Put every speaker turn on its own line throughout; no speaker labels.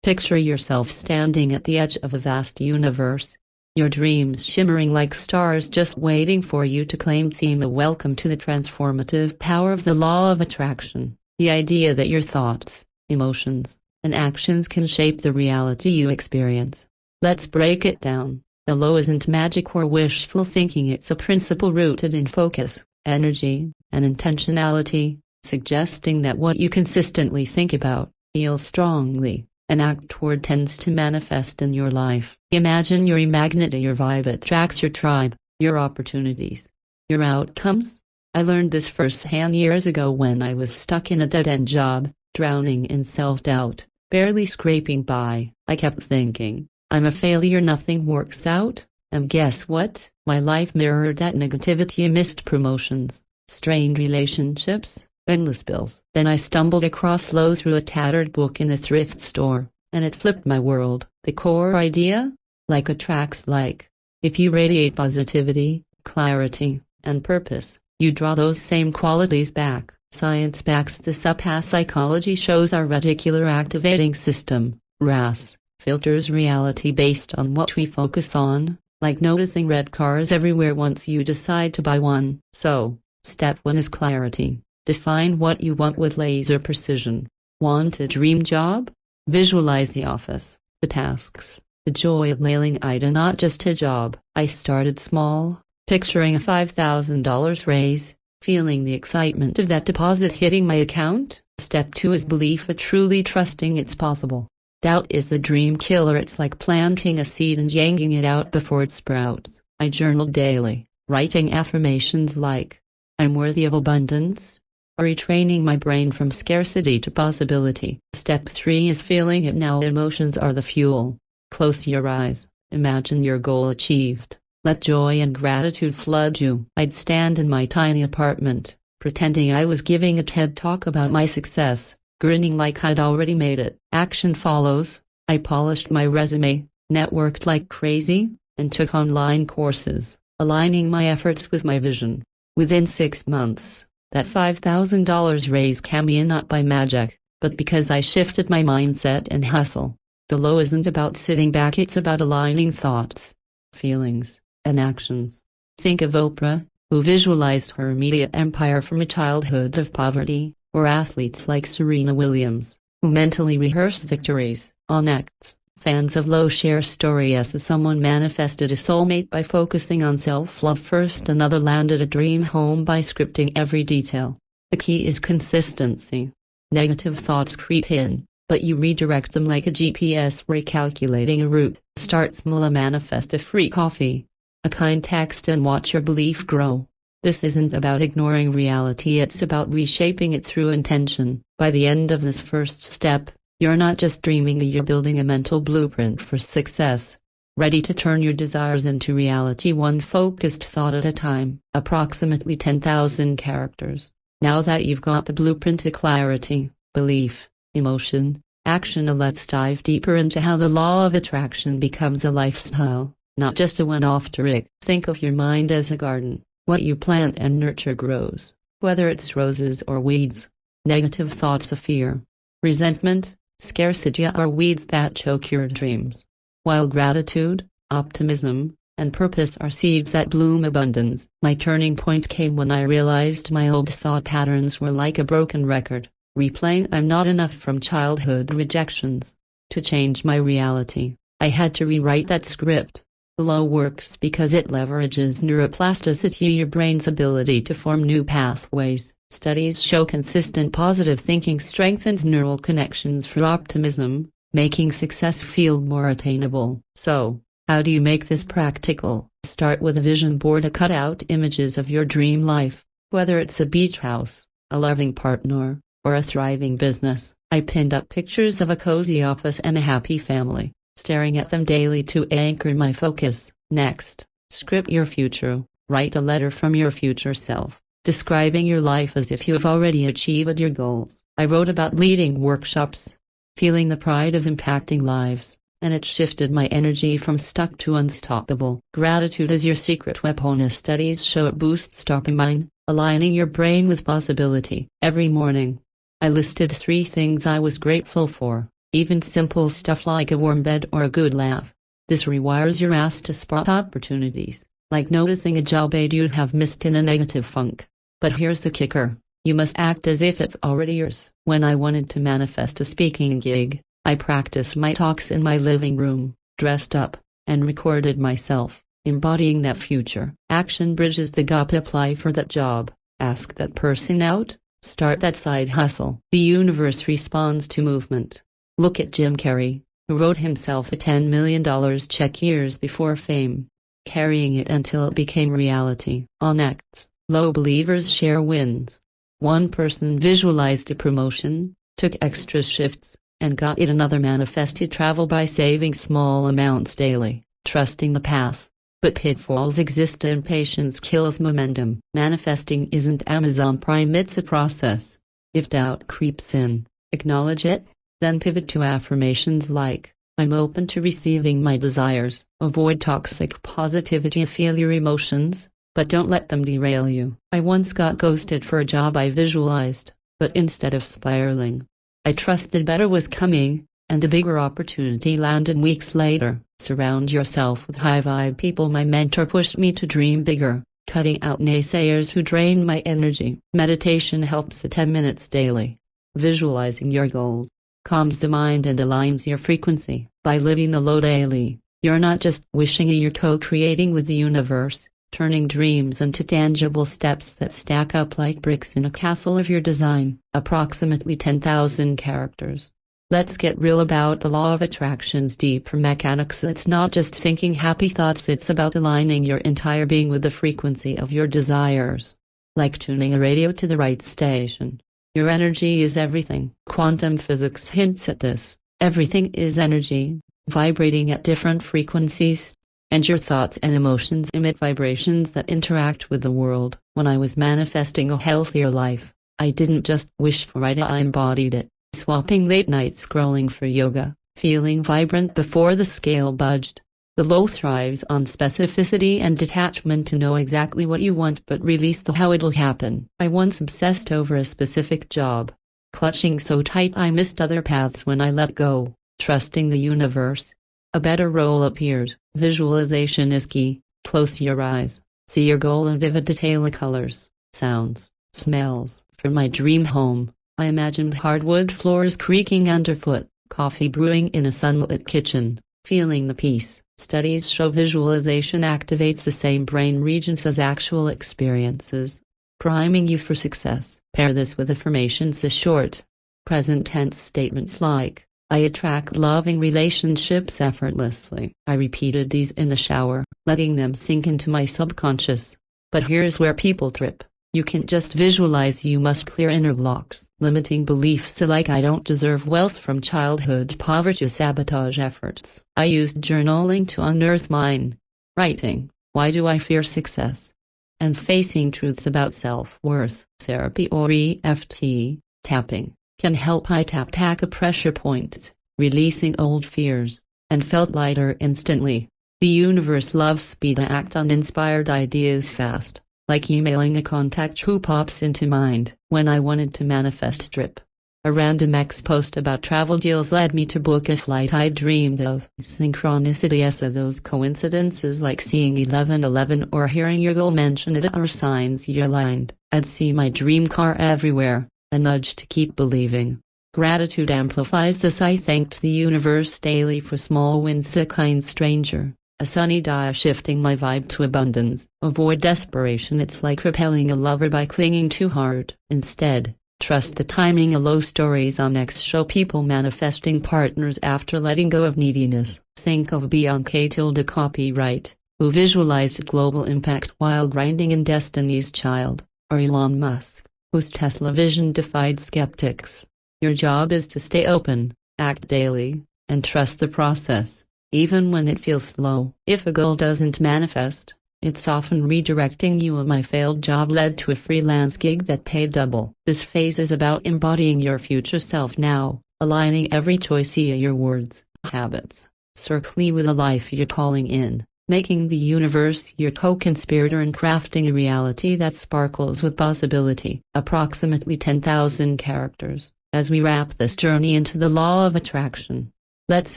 Picture yourself standing at the edge of a vast universe. Your dreams shimmering like stars just waiting for you to claim them. Welcome to the transformative power of the law of attraction, the idea that your thoughts, emotions, and actions can shape the reality you experience. Let's break it down. The law isn't magic or wishful thinking, it's a principle rooted in focus, energy, and intentionality, suggesting that what you consistently think about, feel strongly, and act toward tends to manifest in your life. Imagine you're a magnet. Your vibe attracts your tribe, your opportunities, your outcomes. I learned this firsthand years ago when I was stuck in a dead-end job, drowning in self-doubt, barely scraping by. I kept thinking, I'm a failure, nothing works out, and guess what? My life mirrored that negativity. Missed promotions, strained relationships, endless bills. Then I stumbled across Low through a tattered book in a thrift store, and it flipped my world. The core idea? Like attracts like. If you radiate positivity, clarity, and purpose, you draw those same qualities back. Science backs this up. Psychology shows our reticular activating system, RAS, filters reality based on what we focus on, like noticing red cars everywhere once you decide to buy one. So, step 1 is clarity. Define what you want with laser precision. Want a dream job? Visualize the office, the tasks, the joy of nailing it, not just a job. I started small, picturing a $5,000 raise, feeling the excitement of that deposit hitting my account. Step 2 is belief, truly trusting it's possible. Doubt is the dream killer. It's like planting a seed and yanking it out before it sprouts. I journaled daily, writing affirmations like, I'm worthy of abundance, retraining my brain from scarcity to possibility. Step 3 is feeling it now. Emotions are the fuel. Close your eyes, imagine your goal achieved. Let joy and gratitude flood you. I'd stand in my tiny apartment, pretending I was giving a TED talk about my success, grinning like I'd already made it. Action follows. I polished my resume, networked like crazy, and took online courses, aligning my efforts with my vision. Within 6 months, that $5,000 raise came in not by magic, but because I shifted my mindset and hustle. The law isn't about sitting back, it's about aligning thoughts, feelings, and actions. Think of Oprah, who visualized her media empire from a childhood of poverty, or athletes like Serena Williams, who mentally rehearsed victories on acts. Fans of Low share stories as someone manifested a soulmate by focusing on self-love first, another landed a dream home by scripting every detail. The key is consistency. Negative thoughts creep in, but you redirect them like a GPS recalculating a route. Start small, manifest a free coffee, a kind text, and watch your belief grow. This isn't about ignoring reality, it's about reshaping it through intention. By the end of this first step, you're not just dreaming, you're building a mental blueprint for success, ready to turn your desires into reality one focused thought at a time. Approximately 10,000 characters. Now that you've got the blueprint to clarity, belief, emotion, action, let's dive deeper into how the law of attraction becomes a lifestyle, not just a one-off trick. Think of your mind as a garden. What you plant and nurture grows, whether it's roses or weeds. Negative thoughts of fear, resentment, scarcity are weeds that choke your dreams, while gratitude, optimism, and purpose are seeds that bloom abundance. My turning point came when I realized my old thought patterns were like a broken record, replaying I'm not enough from childhood rejections. To change my reality, I had to rewrite that script. The law works because it leverages neuroplasticity, your brain's ability to form new pathways. Studies show consistent positive thinking strengthens neural connections for optimism, making success feel more attainable. So, how do you make this practical? Start with a vision board. Cut out images of your dream life, whether it's a beach house, a loving partner, or a thriving business. I pinned up pictures of a cozy office and a happy family, staring at them daily to anchor my focus. Next, script your future. Write a letter from your future self, describing your life as if you have already achieved your goals. I wrote about leading workshops, feeling the pride of impacting lives, and it shifted my energy from stuck to unstoppable. Gratitude is your secret weapon. As studies show, it boosts dopamine, aligning your brain with possibility. Every morning, I listed 3 things I was grateful for. Even simple stuff like a warm bed or a good laugh. This rewires your ass to spot opportunities, like noticing a job ad you'd have missed in a negative funk. But here's the kicker. You must act as if it's already yours. When I wanted to manifest a speaking gig, I practiced my talks in my living room, dressed up, and recorded myself, embodying that future. Action bridges the gap. Apply for that job, ask that person out, start that side hustle. The universe responds to movement. Look at Jim Carrey, who wrote himself a $10 million check years before fame, carrying it until it became reality. On Acts, low believers share wins. One person visualized a promotion, took extra shifts, and got it. Another manifested travel by saving small amounts daily, trusting the path. But pitfalls exist and patience kills momentum. Manifesting isn't Amazon Prime, it's a process. If doubt creeps in, acknowledge it, then pivot to affirmations like, I'm open to receiving my desires. Avoid toxic positivity. Feel your emotions, but don't let them derail you. I once got ghosted for a job I visualized, but instead of spiraling, I trusted better was coming, and a bigger opportunity landed weeks later. Surround yourself with high-vibe people. My mentor pushed me to dream bigger, cutting out naysayers who drained my energy. Meditation helps. 10 minutes daily. Visualizing your goal calms the mind and aligns your frequency. By living the low daily, you're not just wishing, you're co-creating with the universe, turning dreams into tangible steps that stack up like bricks in a castle of your design. Approximately 10,000 characters. Let's get real about the law of attraction's deeper mechanics. It's not just thinking happy thoughts, it's about aligning your entire being with the frequency of your desires. Like tuning a radio to the right station. Your energy is everything. Quantum physics hints at this. Everything is energy, vibrating at different frequencies, and your thoughts and emotions emit vibrations that interact with the world. When I was manifesting a healthier life, I didn't just wish for it, I embodied it. Swapping late night scrolling for yoga, feeling vibrant before the scale budged. The low thrives on specificity and detachment, to know exactly what you want but release the how it'll happen. I once obsessed over a specific job, clutching so tight I missed other paths. When I let go, trusting the universe, a better role appeared. Visualization is key. Close your eyes, see your goal in vivid detail, colors, sounds, smells. For my dream home, I imagined hardwood floors creaking underfoot, coffee brewing in a sunlit kitchen, feeling the peace. Studies show visualization activates the same brain regions as actual experiences, priming you for success. Pair this with affirmations. Short, present tense statements like, I attract loving relationships effortlessly. I repeated these in the shower, letting them sink into my subconscious. But here's where people trip. You can't just visualize, you must clear inner blocks. Limiting beliefs like I don't deserve wealth from childhood poverty sabotage efforts. I used journaling to unearth mine. Writing, why do I fear success? And facing truths about self-worth. Therapy or EFT, tapping, can help. I tapped a pressure points, releasing old fears, and felt lighter instantly. The universe loves speed. I act on inspired ideas fast. Like emailing a contact who pops into mind. When I wanted to manifest a trip, a random post about travel deals led me to book a flight I dreamed of. Synchronicity. Yes, those coincidences like seeing 1111 or hearing your goal mention it are signs you're aligned. I'd see my dream car everywhere, a nudge to keep believing. Gratitude amplifies this. I thanked the universe daily for small wins. A kind stranger, a sunny day, shifting my vibe to abundance. Avoid desperation. It's like repelling a lover by clinging too hard. Instead, trust the timing. A low stories on X show people manifesting partners after letting go of neediness. Think of Bianca Tilda Copyright, who visualized global impact while grinding in Destiny's Child, or Elon Musk, whose Tesla vision defied skeptics. Your job is to stay open, act daily, and trust the process, even when it feels slow. If a goal doesn't manifest, it's often redirecting you. My failed job led to a freelance gig that paid double. This phase is about embodying your future self now, aligning every choice via your words, habits, circling with a life you're calling in, making the universe your co-conspirator and crafting a reality that sparkles with possibility. Approximately 10,000 characters. As we wrap this journey into the law of attraction, let's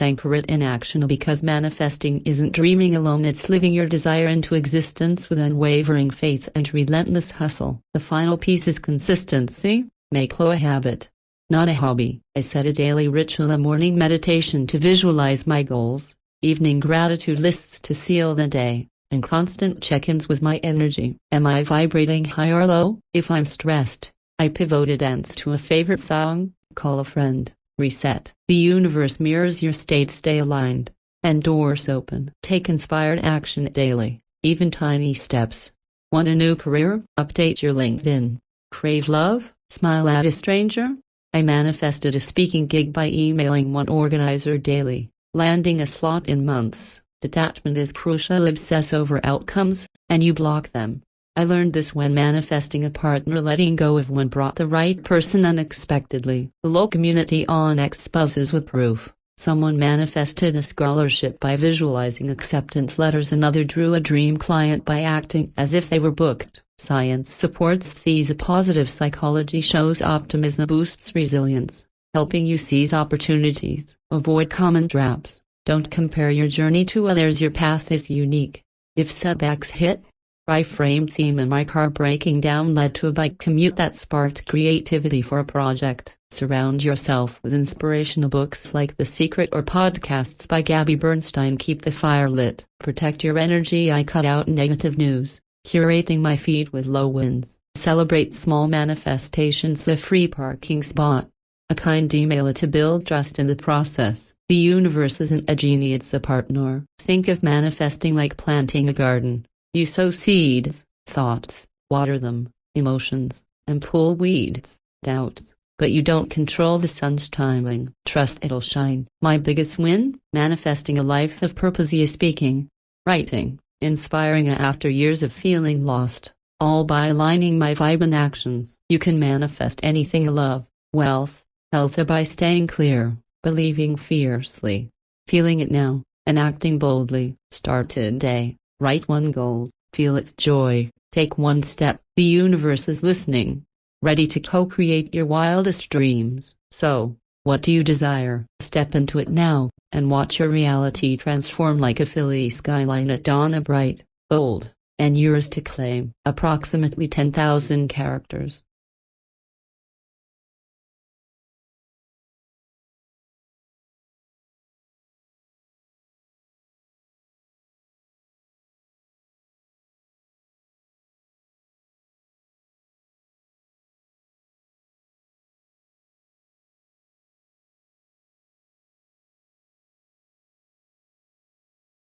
anchor it in action, because manifesting isn't dreaming alone, it's living your desire into existence with unwavering faith and relentless hustle. The final piece is consistency. Make flow a habit, not a hobby. I set a daily ritual: a morning meditation to visualize my goals, evening gratitude lists to seal the day, and constant check-ins with my energy. Am I vibrating high or low? If I'm stressed, I pivot a dance to a favorite song, call a friend, reset. The universe mirrors your state. Stay aligned, and doors open. Take inspired action daily, even tiny steps. Want a new career? Update your LinkedIn. Crave love? Smile at a stranger? I manifested a speaking gig by emailing one organizer daily, landing a slot in months. Detachment is crucial. Obsess over outcomes, and you block them. I learned this when manifesting a partner. Letting go of one brought the right person unexpectedly. The low community on X buzzes with proof. Someone manifested a scholarship by visualizing acceptance letters. Another drew a dream client by acting as if they were booked. Science supports these. Positive psychology shows optimism boosts resilience, helping you seize opportunities. Avoid common traps. Don't compare your journey to others. Your path is unique. If setbacks hit, reframe. Theme: in my car breaking down led to a bike commute that sparked creativity for a project. Surround yourself with inspirational books like The Secret or podcasts by Gabby Bernstein. Keep the fire lit. Protect your energy. I cut out negative news, curating my feed with low winds. Celebrate small manifestations: a free parking spot, a kind email to build trust in the process. The universe isn't a genie, it's a partner. Think of manifesting like planting a garden. You sow seeds, thoughts, water them, emotions, and pull weeds, doubts, but you don't control the sun's timing. Trust it'll shine. My biggest win? Manifesting a life of purpose. Speaking, writing, inspiring after years of feeling lost, all by aligning my vibe and actions. You can manifest anything: love, wealth, health, by staying clear, believing fiercely, feeling it now, and acting boldly. Start today. Write one goal, feel its joy, take one step. The universe is listening, ready to co-create your wildest dreams. So, what do you desire? Step into it now, and watch your reality transform like a Philly skyline at dawn. A bright, bold, and yours to claim. Approximately 10,000 characters.